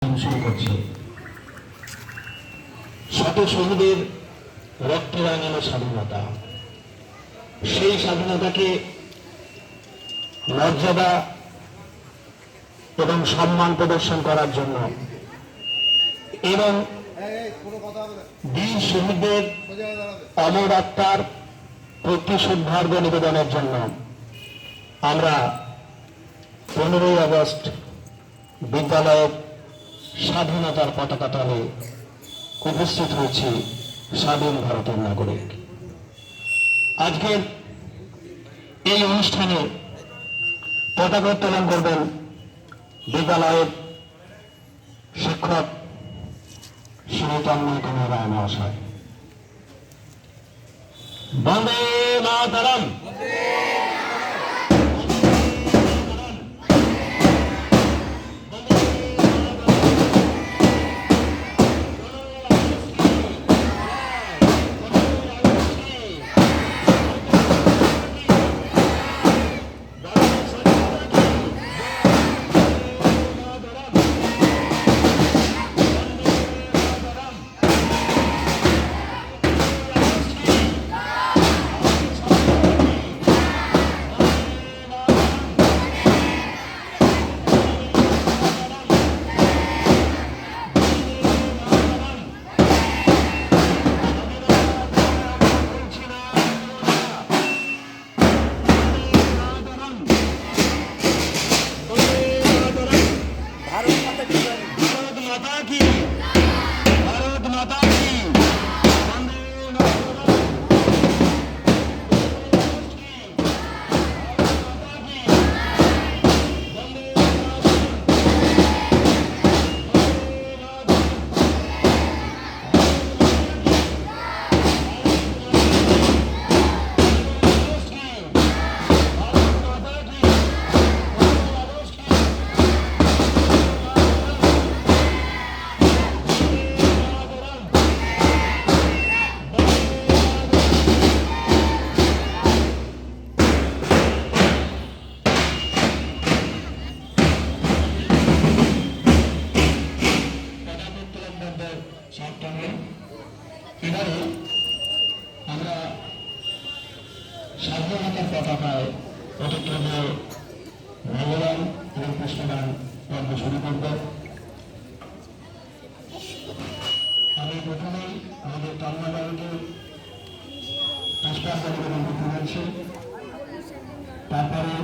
শুরু করছে। শত শহীদের রক্তে রাঙানো স্বাধীনতা, সেই স্বাধীনতাকে মর্যাদা এবং সম্মান প্রদর্শন করার জন্য এবং বীর শহীদদের অমর আত্মার প্রতি শ্রদ্ধার্ঘ্য নিবেদনের জন্য আমরা 15ই আগস্ট বিদ্যালয়ের স্বাধীনতার পতাকা তলে উপস্থিত হয়েছি স্বাধীন ভারতের নাগরিক। আজকের এই অনুষ্ঠানে পতাকা উত্তোলন করবেন বিদ্যালয়ের শিক্ষক শ্রী তন্ময় কুমার রায় মহাশয়। বন্দে মাতরম। এবারে আমরা স্বাধীনতার পতাকায় প্রতিক্রমে মূল্যবান এবং পুষ্পদান পর্ব শুরু করব। আমি প্রথমেই আমাদের তন্ময়বাবুকে পুষ্পাঞ্জলি নিবেদন করতে বলছি, তারপরে